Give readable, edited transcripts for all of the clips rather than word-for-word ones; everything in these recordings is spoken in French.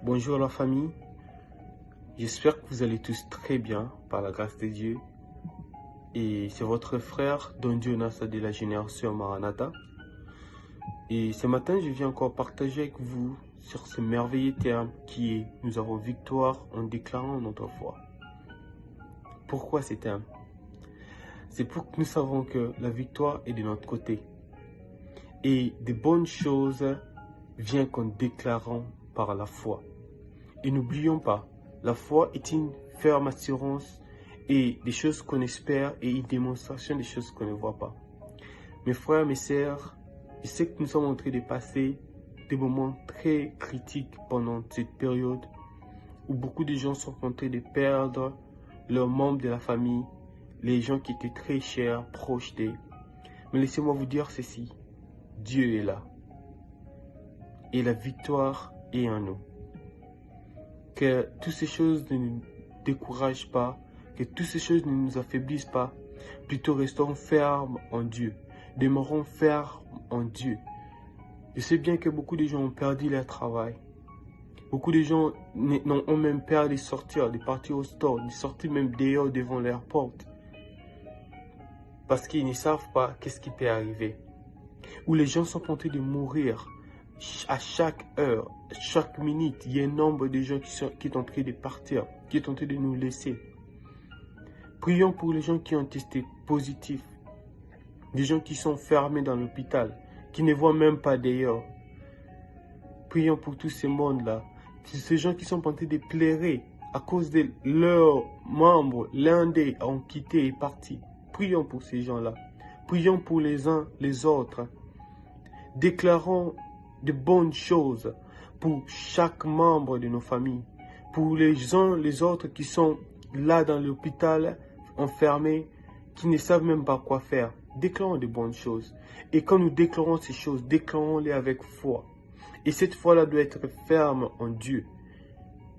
Bonjour la famille, j'espère que vous allez tous très bien par la grâce de Dieu. Et c'est votre frère Don Jonas de la génération Maranatha. Et ce matin, je viens encore partager avec vous sur ce merveilleux terme qui est « Nous avons victoire en déclarant notre foi ». Pourquoi ce terme? C'est pour que nous savons que la victoire est de notre côté. Et de bonnes choses viennent qu'en déclarant par la foi. Et n'oublions pas, la foi est une ferme assurance et des choses qu'on espère et une démonstration des choses qu'on ne voit pas. Mes frères, mes sœurs, je sais que nous sommes en train de passer des moments très critiques pendant cette période où beaucoup de gens sont en train de perdre leurs membres de la famille, les gens qui étaient très chers, proches d'eux. Mais laissez-moi vous dire ceci, Dieu est là et la victoire est en nous. Que toutes ces choses ne nous découragent pas, que toutes ces choses ne nous affaiblissent pas. Plutôt restons fermes en Dieu. Demeurons fermes en Dieu. Je sais bien que beaucoup de gens ont perdu leur travail. Beaucoup de gens ont même peur de sortir, de partir au store, de sortir même dehors devant leur porte. Parce qu'ils ne savent pas qu'est-ce qui peut arriver. Ou les gens sont en train de mourir. À chaque heure, chaque minute, il y a un nombre de gens qui est en train de partir, qui est en train de nous laisser. Prions pour les gens qui ont testé positif, des gens qui sont fermés dans l'hôpital, qui ne voient même pas d'ailleurs. Prions pour tous ces mondes-là, ces gens qui sont en train de pleurer à cause de leurs membres, l'un d'eux ont quitté et est parti. Prions pour ces gens-là. Prions pour les uns, les autres. Déclarons de bonnes choses pour chaque membre de nos familles, pour les uns, les autres qui sont là dans l'hôpital, enfermés, qui ne savent même pas quoi faire. Déclarons de bonnes choses. Et quand nous déclarons ces choses, déclarons-les avec foi. Et cette foi-là doit être ferme en Dieu.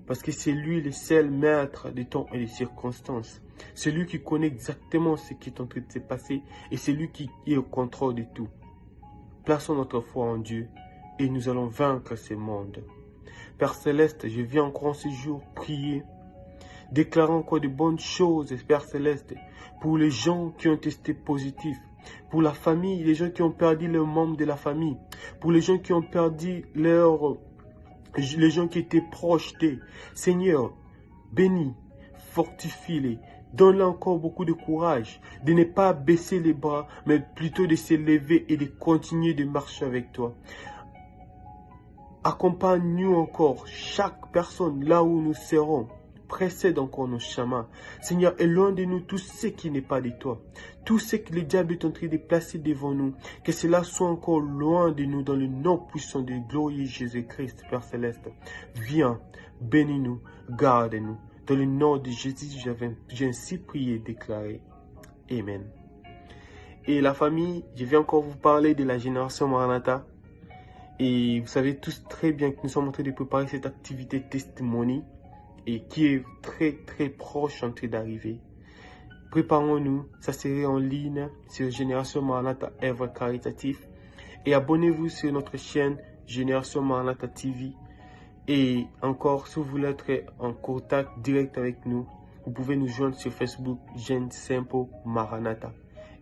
Parce que c'est lui le seul maître des temps et des circonstances. C'est lui qui connaît exactement ce qui est en train de se passer et c'est lui qui est au contrôle de tout. Plaçons notre foi en Dieu et nous allons vaincre ce monde. Père Céleste, je viens encore en ce jour prier, déclarant encore de bonnes choses, Père Céleste, pour les gens qui ont testé positif, pour la famille, les gens qui ont perdu leurs membres de la famille, pour les gens qui ont perdu les gens qui étaient proches d'eux. Seigneur, bénis, fortifie-les. Donne-leur encore beaucoup de courage, de ne pas baisser les bras, mais plutôt de se lever et de continuer de marcher avec toi. Accompagne-nous encore, chaque personne là où nous serons. Précède encore nos chemins. Seigneur, éloigne de nous tout ce qui n'est pas de toi. Tout ce que le diable est en train de placer devant nous. Que cela soit encore loin de nous dans le nom puissant de glorieux Jésus-Christ, Père Céleste. Viens, bénis-nous, garde-nous. Dans le nom de Jésus, j'ai ainsi prié et déclaré. Amen. Et la famille, je viens encore vous parler de la génération Maranatha. Et vous savez tous très bien que nous sommes en train de préparer cette activité testimony et qui est très proche en train d'arriver. Préparons-nous, ça serait en ligne sur Génération Maranatha œuvre caritative. Et abonnez-vous sur notre chaîne Génération Maranatha TV. Et encore, si vous voulez être en contact direct avec nous, vous pouvez nous joindre sur Facebook, Jeune Simple Maranatha.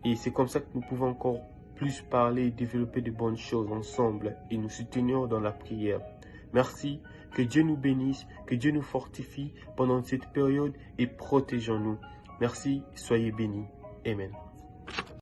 Et c'est comme ça que nous pouvons encore plus parler et développer de bonnes choses ensemble et nous soutenir dans la prière. Merci, que Dieu nous bénisse, que Dieu nous fortifie pendant cette période et protégeons-nous. Merci, soyez bénis. Amen.